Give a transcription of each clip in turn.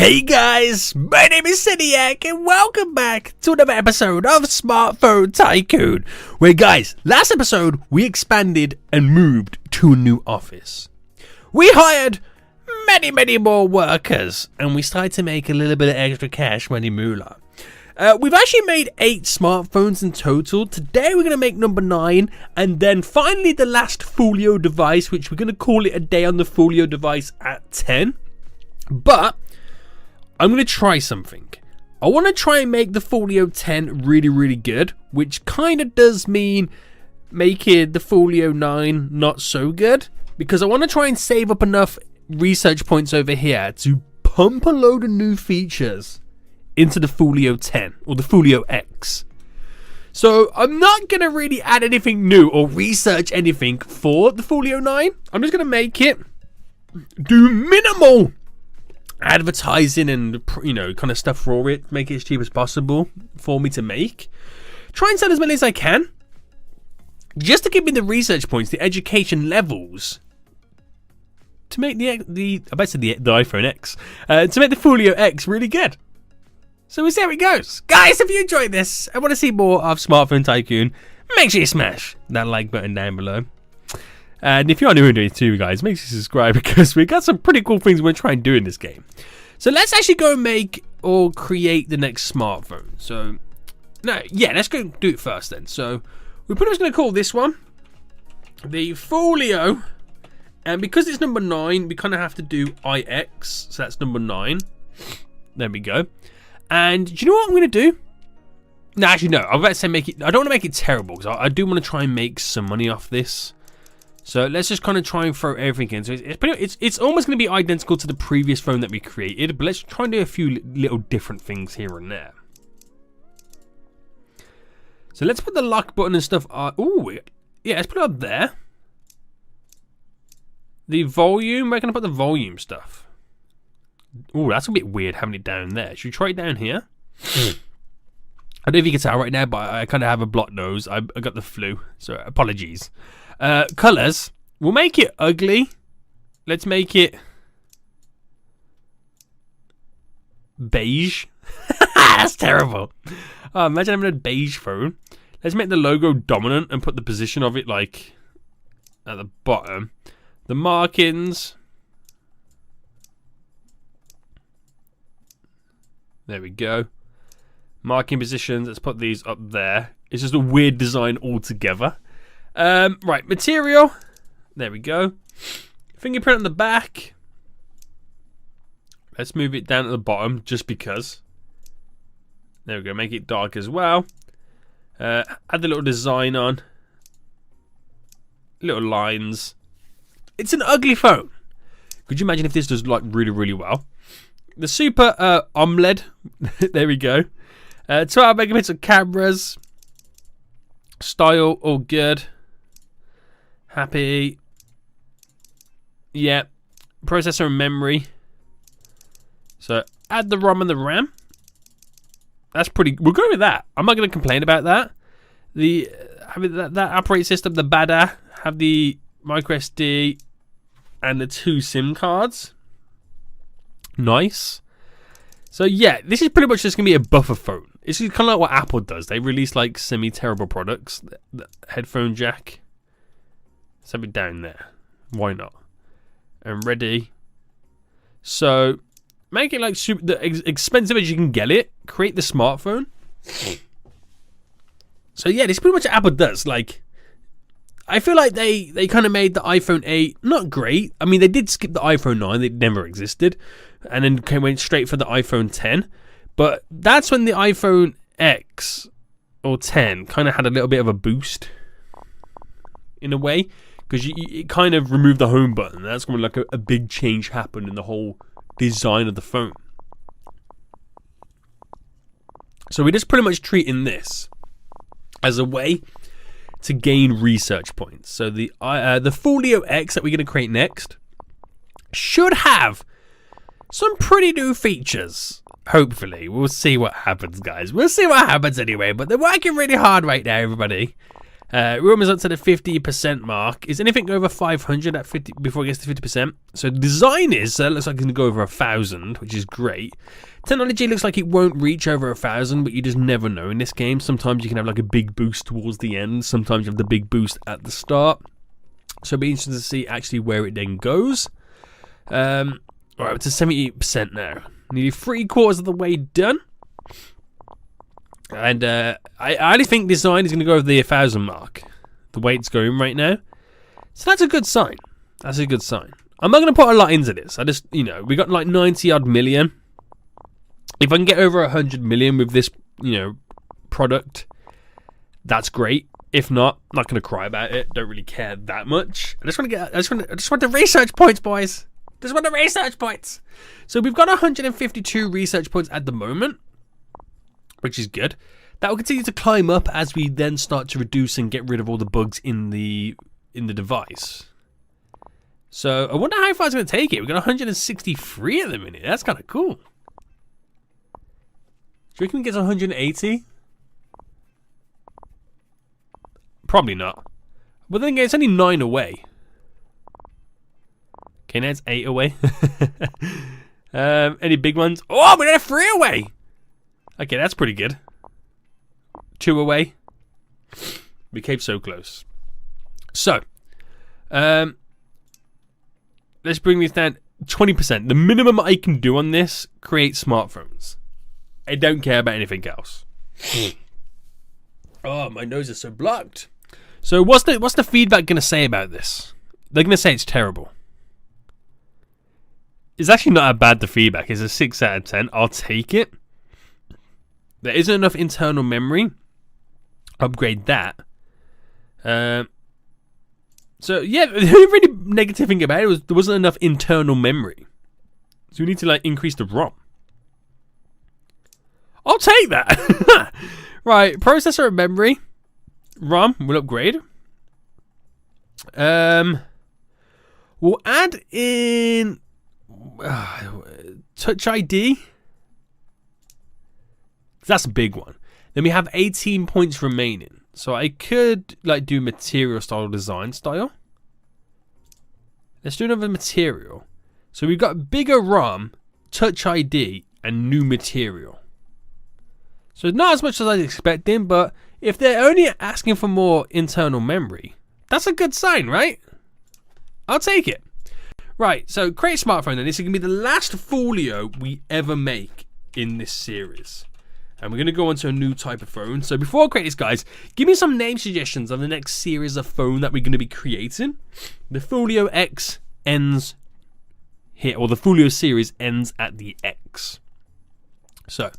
Hey guys, my name is Seniac and welcome back to another episode of Smartphone Tycoon. Where guys, last episode we expanded and moved to a new office. We hired many more workers and we started to make a little bit of extra cash money moolah. We've actually made 8 smartphones in total. Today we're going to make number 9 and then finally the last Folio device, which we're going to call it a day on the Folio device at 10. But I'm going to try something. I want to try and make the Folio 10 really good, which kind of does mean making the Folio 9 not so good, because I want to try and save up enough research points over here to pump a load of new features into the Folio 10 or the Folio X. So I'm not going to really add anything new or research anything for the Folio 9. I'm just going to make it do minimal advertising and, you know, kind of stuff for it, make it as cheap as possible for me to make. Try and sell as many as I can, just to give me the research points, the education levels, to make the iPhone X, to make the Folio X really good. So we'll see how it goes. Guys, if you enjoyed this and want to see more of Smartphone Tycoon, make sure you smash that like button down below. And if you are new to it too, guys, make sure you subscribe, because we got some pretty cool things we're going to try and do in this game. So let's actually go make or create the next smartphone. So, let's go do it first then. So we're pretty much going to call this one the Folio. And because it's number 9, we kind of have to do IX. So that's number 9. There we go. And do you know what I'm going to do? No, actually, no. I'm about to say make it. I don't want to make it terrible, because I do want to try and make some money off this. So let's just kind of try and throw everything in. So it's almost going to be identical to the previous phone that we created, but let's try and do a few little different things here and there. So let's put the lock button and stuff. Let's put it up there. The volume, we're going to put the volume stuff. Oh, that's a bit weird having it down there. Should we try it down here? I don't know if you can tell right now, but I kind of have a blocked nose. I got the flu, so apologies. Colours, we'll make it ugly. Let's make it beige. That's terrible. Oh, imagine having a beige phone. Let's make the logo dominant and put the position of it like at the bottom. The markings. There we go. Marking positions. Let's put these up there. It's just a weird design altogether. Right, material. There we go. Fingerprint on the back. Let's move it down at the bottom just because. There we go. Make it dark as well. Add the little design on. Little lines. It's an ugly phone. Could you imagine if this does like really well? The super OLED. There we go. 12 megapixel cameras. Style all good. Happy. Yeah. Processor and memory. So add the ROM and the RAM. That's pretty. We'll go with that. I'm not going to complain about that. The having that operating system, the BADA, have the micro SD and the 2 SIM cards. Nice. So yeah, this is pretty much just going to be a buffer phone. It's kind of like what Apple does. They release like semi-terrible products. The headphone jack. Something down there. Why not? And ready. So make it like super expensive as you can get it. Create the smartphone. So yeah, this is pretty much what Apple does. Like, I feel like they kind of made the iPhone 8 not great. I mean, they did skip the iPhone 9. It never existed. And then went straight for the iPhone 10. But that's when the iPhone X or 10 kind of had a little bit of a boost in a way. Because it kind of removed the home button. That's when like a big change happened in the whole design of the phone. So we're just pretty much treating this as a way to gain research points. So the Folio X that we're going to create next should have some pretty new features. Hopefully. We'll see what happens, guys. We'll see what happens anyway. But they're working really hard right now, everybody. Room is up to the 50% mark. Is anything over 500 at 50 before it gets to 50%? So design is looks like it's going to go over 1,000, which is great. Technology looks like it won't reach over 1,000, but you just never know in this game. Sometimes you can have like a big boost towards the end. Sometimes you have the big boost at the start. So it'll be interesting to see actually where it then goes. Alright, it's to 78% now. Nearly 3/4 of the way done. And I only think design is going to go over the 1,000 mark, the way it's going right now. So that's a good sign. That's a good sign. I'm not going to put a lot into this. I just, we got like 90 odd million. If I can get over 100 million with this, product, that's great. If not, I'm not going to cry about it. Don't really care that much. I just want the research points, boys. Just want the research points. So we've got 152 research points at the moment, which is good. That will continue to climb up as we then start to reduce and get rid of all the bugs in the device. So I wonder how far it's going to take it. We've got 163 at the minute. That's kind of cool. Do you reckon we get to 180? Probably not. But then again, it's only 9 away. Okay, now it's 8 away. Any big ones? Oh, we're 3 away. Okay, that's pretty good. 2 away. We came so close. So, let's bring this down 20%. The minimum I can do on this, create smartphones. I don't care about anything else. Oh, my nose is so blocked. So what's the feedback going to say about this? They're going to say it's terrible. It's actually not that bad, the feedback. It's a 6 out of 10. I'll take it. There isn't enough internal memory. Upgrade that. So yeah, the only really negative thing about it was there wasn't enough internal memory. So we need to increase the ROM. I'll take that. Right, processor and memory. ROM will upgrade. We'll add in Touch ID. That's a big one. Then we have 18 points remaining. So I could do material style, design style. Let's do another material. So we've got bigger ROM, Touch ID, and new material. So not as much as I was expecting, but if they're only asking for more internal memory, that's a good sign, right? I'll take it. Right, so create smartphone, then. This is going to be the last folio we ever make in this series. And we're going to go on to a new type of phone. So before I create this, guys, give me some name suggestions on the next series of phone that we're going to be creating. The Folio X ends here, or the Folio series ends at the X. So,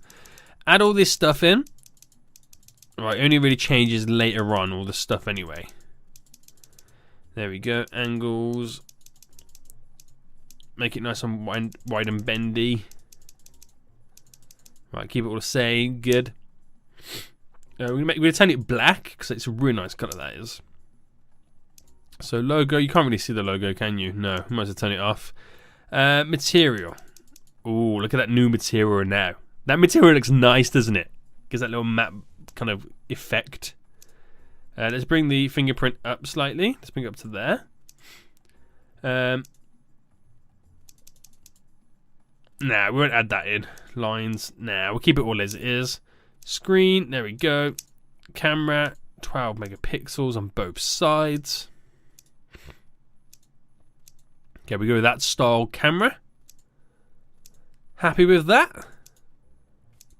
add all this stuff in. Right, only really changes later on, all the stuff anyway. There we go, angles. Make it nice and wide and bendy. Right, keep it all the same. Good. We're gonna turn it black because it's a really nice colour, that is. So logo, you can't really see the logo, can you? No, might as well turn it off. Material. Ooh, look at that new material now. That material looks nice, doesn't it? Gives that little matte kind of effect. Let's bring the fingerprint up slightly. Let's bring it up to there. Nah, we won't add that in. Lines, nah, we'll keep it all as it is. Screen, there we go. Camera, 12 megapixels on both sides. Okay, we go with that style camera. Happy with that.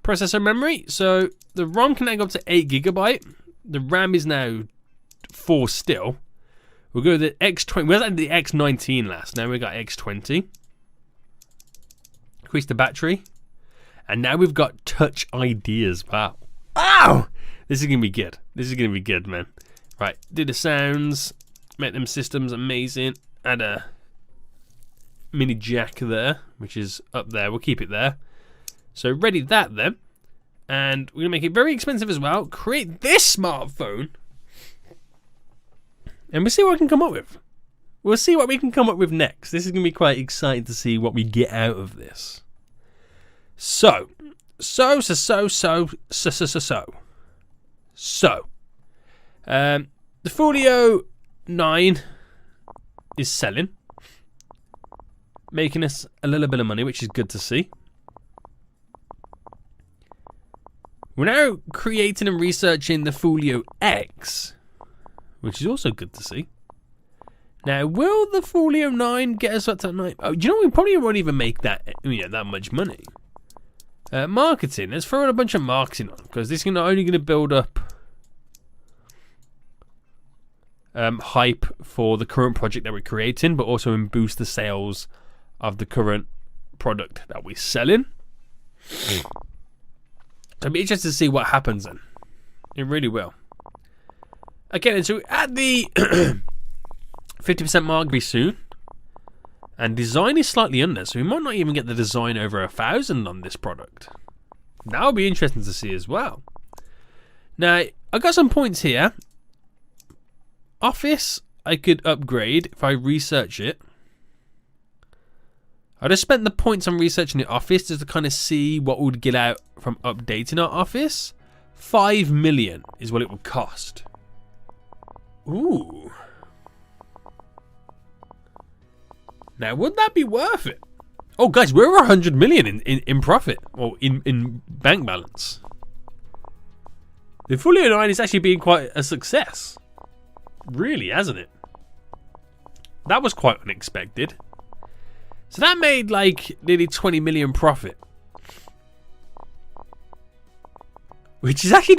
Processor memory, so the ROM can now go up to 8 GB. The RAM is now 4 still. We'll go with the X20. We had the X19 last, now we got X20. Increase the battery. And now we've got Touch ID as well. Wow! This is going to be good. This is going to be good, man. Right, do the sounds. Make them systems amazing. Add a mini jack there, which is up there. We'll keep it there. So ready that then. And we're going to make it very expensive as well. Create this smartphone. And we'll see what we can come up with. We'll see what we can come up with next. This is going to be quite exciting to see what we get out of this. So, The Folio 9 is selling, making us a little bit of money, which is good to see. We're now creating and researching the Folio X, which is also good to see. Now, will the Folio 9 get us up to 9? Oh, do you know, we probably won't even make that, that much money. Marketing. Let's throw in a bunch of marketing on, because this is not only going to build up hype for the current project that we're creating, but also boost the sales of the current product that we're selling. So I'd be interested to see what happens then. It really will. Okay, so at the 50% mark be soon. And design is slightly under, so we might not even get the design over 1,000 on this product. That would be interesting to see as well. Now, I got some points here. Office, I could upgrade if I research it. I just spent the points on researching the office just to kind of see what would get out from updating our office. 5 million is what it would cost. Ooh. Now, would that be worth it? Oh, guys, we're over 100 million in profit, or in bank balance. The Folio 9 is actually being quite a success. Really, hasn't it? That was quite unexpected. So that made like nearly 20 million profit. Which is actually